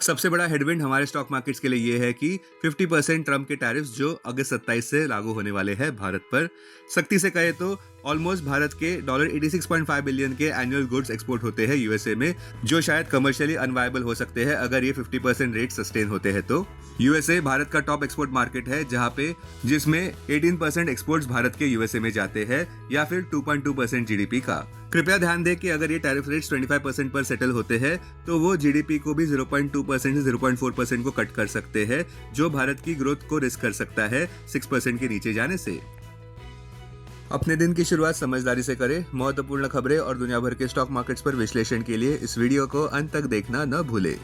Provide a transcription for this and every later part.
सबसे बड़ा हेडविंड हमारे स्टॉक मार्केट्स के लिए ये है कि 50% ट्रम्प के टैरिफ्स जो अगस्त 27 से लागू होने वाले हैं भारत पर। सख्ती से कहे तो ऑलमोस्ट भारत के $86.5 बिलियन के एनुअल गुड्स एक्सपोर्ट होते हैं यूएसए में, जो शायद कमर्शियली अनवायबल हो सकते हैं अगर ये 50% रेट सस्टेन होते हैं तो। यूएसए भारत का टॉप एक्सपोर्ट मार्केट है जिसमें 18% एक्सपोर्ट्स भारत के यूएसए में जाते हैं या फिर 2.2% जीडीपी का। कृपया ध्यान दें कि अगर ये टैरिफ रेट्स 25% पर सेटल होते हैं तो वो जीडीपी को भी 0.2% से 0.4% को कट कर सकते हैं, जो भारत की ग्रोथ को रिस्क कर सकता है 6% के नीचे जाने से। अपने दिन की शुरुआत समझदारी से करें। महत्वपूर्ण खबरें और दुनिया भर के स्टॉक मार्केट्स पर विश्लेषण के लिए इस वीडियो को अंत तक देखना न भूलें।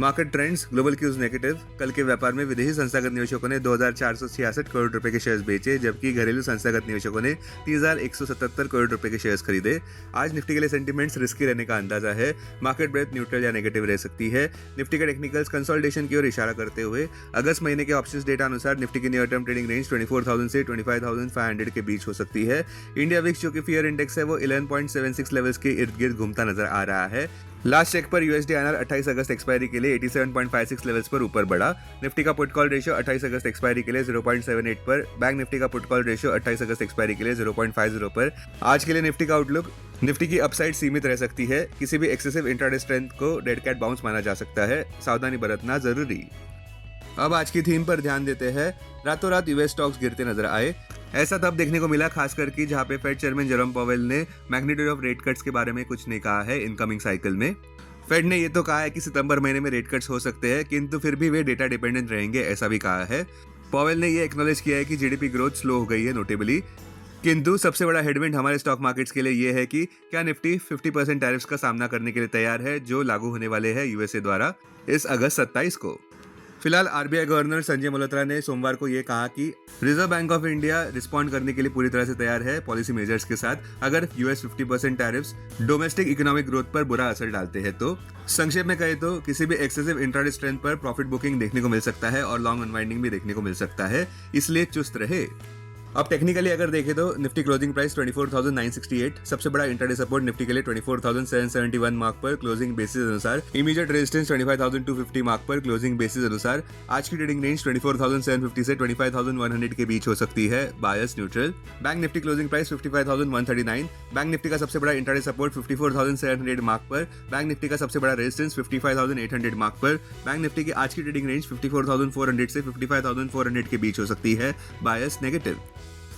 Market trends, global cues negative. कल के व्यापार में विदेशी संस्थागत निवेशकों ने 2466 करोड़ रुपए के शेयर्स बेचे, जबकि घरेलू संस्थागत निवेशकों ने 3177 करोड़ रुपए के शेयर्स खरीदे। आज निफ्टी के लिए सेंटीमेंट्स रिस्की रहने का अंदाजा है। मार्केट ब्रेथ न्यूट्रल या नेगेटिव रह सकती है। निफ्टी के टेक्निकल्स कंसोलिडेशन की ओर इशारा करते हुए अगस्त महीने के ऑप्शंस डेटा अनुसार निफ्टी की नियर टर्म ट्रेडिंग रेंज 24,000 से 25,500 के बीच हो सकती है। इंडिया विक्स जो कि फियर इंडेक्स है वो 11.76 लेवल्स के इर्द गिर्द घूमता नजर आ रहा है। लास्ट चेक पर यूएसडी आईएनआर 28 अगस्त एक्सपायरी के लिए 87.56 लेवल्स पर ऊपर बढ़ा। निफ्टी का पुट कॉल रेशियो 28 अगस्त एक्सपायरी के लिए 0.78 पर। बैंक निफ्टी का पुट कॉल रेशियो 28 अगस्त एक्सपायरी के लिए 0.50 पर। आज के लिए निफ्टी का आउटलुक, निफ्टी की अपसाइड सीमित रह सकती है। किसी भी एक्सेसिव इंट्राडे स्ट्रेंथ को डेड कैट बाउंस माना जा सकता है। सावधानी बरतना जरूरी। अब आज की थीम पर ध्यान देते हैं। रातों रात यूएस स्टॉक्स गिरते नजर आए। ऐसा तब देखने को मिला खासकर कि जहां पे फेड चेयरमैन जेरोम पॉवेल ने मैग्नीट्यूड ऑफ रेट कट्स के बारे में कुछ नहीं कहा है इनकमिंग साइकिल में। फेड ने ये तो कहा है कि सितंबर महीने में रेट कट्स हो सकते हैं, किंतु फिर भी वे डेटा डिपेंडेंट रहेंगे, ऐसा भी कहा है। पॉवेल ने ये एक्नॉलेज किया है कि जीडीपी ग्रोथ स्लो हो गई है नोटेबली। किंतु सबसे बड़ा हेडविंड हमारे स्टॉक मार्केट्स के लिए ये है कि क्या निफ्टी 50% टैरिफ्स का सामना करने के लिए तैयार है, जो लागू होने वाले हैं यूएसए द्वारा इस अगस्त 27 को। फिलहाल आरबीआई गवर्नर संजय मल्होत्रा ने सोमवार को यह कहा कि reserve bank of India respond करने के लिए पूरी तरह से तैयार है पॉलिसी मेजर्स के साथ अगर US 50% tariffs domestic economic growth पर बुरा असर डालते हैं तो। संक्षेप में कहे तो किसी भी एक्सेसिव इंट्राडे स्ट्रेंथ पर प्रॉफिट बुकिंग देखने को मिल सकता है और लॉन्ग अनवाइंडिंग भी देखने को मिल सकता है, इसलिए चुस्त रहे। अब टेक्निकली अगर देखें तो निफ्टी क्लोजिंग प्राइस 24,968, सबसे बड़ा इंट्राडे सपोर्ट निफ्टी के लिए 24,771 मार्क पर क्लोजिंग बेसिस अनुसार। इमीडिएट रेजिस्टेंस 25,250 मार्क पर क्लोजिंग बेसिस अनुसार। आज की ट्रेडिंग रेंज 24,750 से 25,100 के बीच हो सकती है, bias neutral. Bank Nifty closing price 55,139। Bank Nifty का सबसे बड़ा इंट्राडे सपोर्ट 54,700 मार्क पर। बैंक निफ्टी का सबसे बड़ा रेजिस्टेंस 55,800 मार्क पर। बैंक निफ्टी की आज की ट्रेडिंग रेंज 54,400 से 55,400 के बीच हो सकती है, बायस नेगेटिव।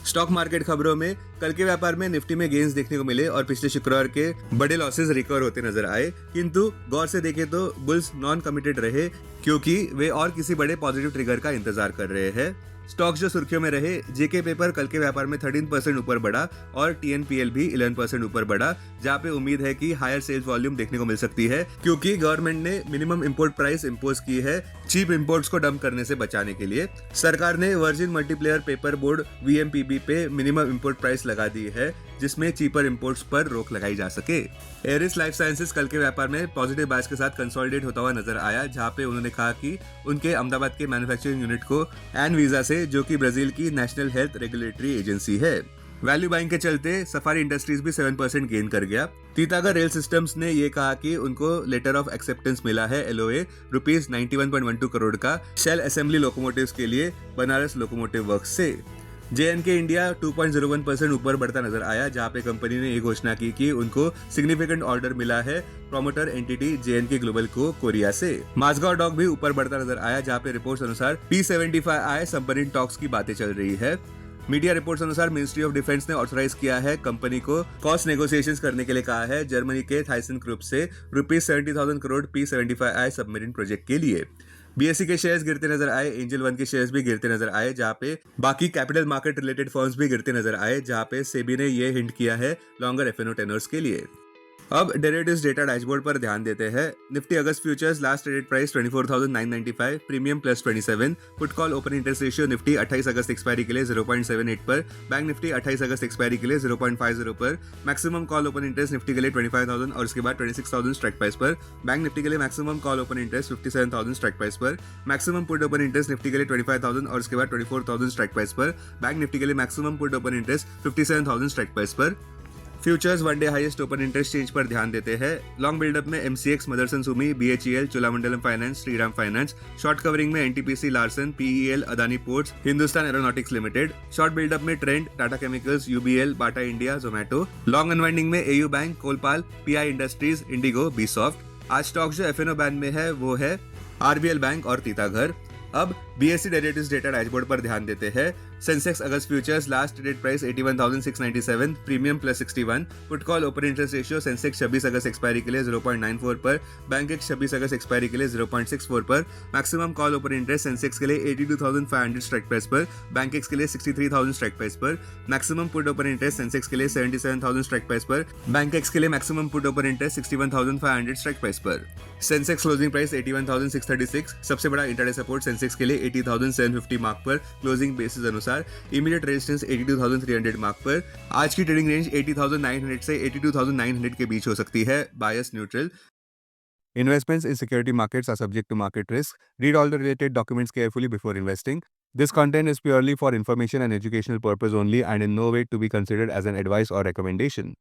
स्टॉक मार्केट खबरों में कल के व्यापार में निफ्टी में गेंस देखने को मिले और पिछले शुक्रवार के बड़े लॉसेस रिकवर होते नजर आए, किंतु गौर से देखें तो बुल्स नॉन कमिटेड रहे क्योंकि वे और किसी बड़े पॉजिटिव ट्रिगर का इंतजार कर रहे हैं। स्टॉक्स जो सुर्खियों में रहे, जेके पेपर कल के व्यापार में 13% ऊपर बढ़ा और टीएनपीएल भी 11% ऊपर बढ़ा, जहां पे उम्मीद है कि हायर सेल्स वॉल्यूम देखने को मिल सकती है क्योंकि गवर्नमेंट ने मिनिमम इंपोर्ट प्राइस इंपोज की है चीप इंपोर्ट्स को डंप करने से बचाने के लिए। सरकार ने वर्जिन मल्टीप्लेयर पेपर बोर्ड वीएमपीबी पे मिनिमम इंपोर्ट प्राइस लगा दी है, जिसमें चीपर इंपोर्ट्स पर रोक लगाई जा सके। एरिस लाइफ साइंसेज कल के व्यापार में पॉजिटिव बायस के साथ कंसोलिडेट होता हुआ नजर आया, जहां पे उन्होंने कहा कि उनके अहमदाबाद के मैन्युफैक्चरिंग यूनिट को एनवीजा से, जो कि ब्राजील की नेशनल हेल्थ रेगुलेटरी एजेंसी है। वैल्यू बाइंग के चलते सफारी इंडस्ट्रीज भी 7% गेन कर गया। तीतागर रेल सिस्टम्स ने ये कहा कि उनको लेटर ऑफ एक्सेप्टेंस मिला है एलओए रुपीज 91.12 करोड़ का शेल असेंबली लोकोमोटिव्स के लिए बनारस लोकोमोटिव वर्क्स से। जेएनके इंडिया 2.01% ऊपर बढ़ता नजर आया, जहां पे कंपनी ने ये घोषणा की कि उनको सिग्निफिकेंट ऑर्डर मिला है प्रोमोटर एंटिटी जेएनके ग्लोबल को कोरिया से। माजगांव डॉक भी ऊपर बढ़ता नजर आया, जहां पे रिपोर्ट्स अनुसार P75I सबमरीन टॉक्स की बातें चल रही है। मीडिया रिपोर्ट्स अनुसार मिनिस्ट्री ऑफ डिफेंस ने ऑथराइज किया है कंपनी को कॉस्ट नेगोशिएशंस करने के लिए कहा है जर्मनी के थाइसन ग्रुप से rupees 70,000 crore P75I submarine project के लिए। बीएससी के शेयर्स गिरते नजर आए, एंजल वन के शेयर्स भी गिरते नजर आए, जहां पे बाकी कैपिटल मार्केट रिलेटेड फर्म्स भी गिरते नजर आए, जहां पे सेबी ने ये हिंट किया है लॉन्गर एफएनओ टेनर्स के लिए। अब डेरिवेटिव्स डेटा डैशबोर्ड पर ध्यान देते हैं। निफ्टी अगस्त futures last traded price 24,995, premium +27, put call open interest ratio Nifty 28 अगस्त एक्सपायरी के लिए 0.78 पर। बैंक निफ्टी 28 अगस्त एक्सपायरी के लिए 0.50 पर। Maximum call open interest Nifty के लिए 25,000 और उसके बाद 26,000 स्ट्राइक प्राइस पर। बैंक निफ्टी के लिए maximum call open interest 57,000 strike price पर। Maximum put open interest Nifty के लिए 25,000 और उसके बाद 24,000 स्ट्राइक प्राइस पर। बैंक निफ्टी के लिए maximum put open interest 57,000 strike price पर। Futures one day highest open interest change पर ध्यान देते हैं। लॉन्ग बिल्डअप में MCX, Motherson Sumi, BHEL, Cholamandalam finance, Shriram finance. Short covering में NTPC, Larsen, PEL, Adani ports, Hindustan aeronautics limited. Short buildup में Trent, Tata chemicals, UBL, Bata India, Zomato. Long unwinding में AU bank, Colpal, PI industries, IndiGo, BSoft. आज stock जो एफएनओ बैंड में है वो है आरबीएल बैंक और तीताघर। अब बीएससी डेरिवेटिव्स डेटा डैशबोर्ड पर ध्यान देते हैं। सेंसेक्स अगस्त futures last traded price 81,697, premium +61। Put call open interest ratio Sensex 26 अगस्त एक्सपायरी के लिए 0.94 पर, बैंक एक्स 26 अगस्त एक्सपायरी के लिए 0.64 पर। Maximum call open interest Sensex के लिए 82,500 स्ट्राइक प्राइस पर, बैंक एक्स के लिए 63,000 स्ट्राइक प्राइस पर। Maximum put open interest Sensex के लिए 77,000 स्ट्राइक प्राइस पर, बैंक एक्स के लिए maximum put open interest 61,500 strike price पर। Sensex closing price 81,636। सबसे बड़ा इंटरडे सपोर्ट सेंसेक्स के लिए 80,750 मार्क पर, क्लोजिंग बेसिस अनुसार। इमीडिएट रेजिस्टेंस 82,300 मार्क पर। आज की ट्रेडिंग रेंज 80,900 से 82,900 के बीच हो सकती है। Bias neutral. Investments in security markets are subject to market risk. Read all the related documents carefully before investing. This content is purely for information and educational purpose only and in no way to be considered as an advice or recommendation.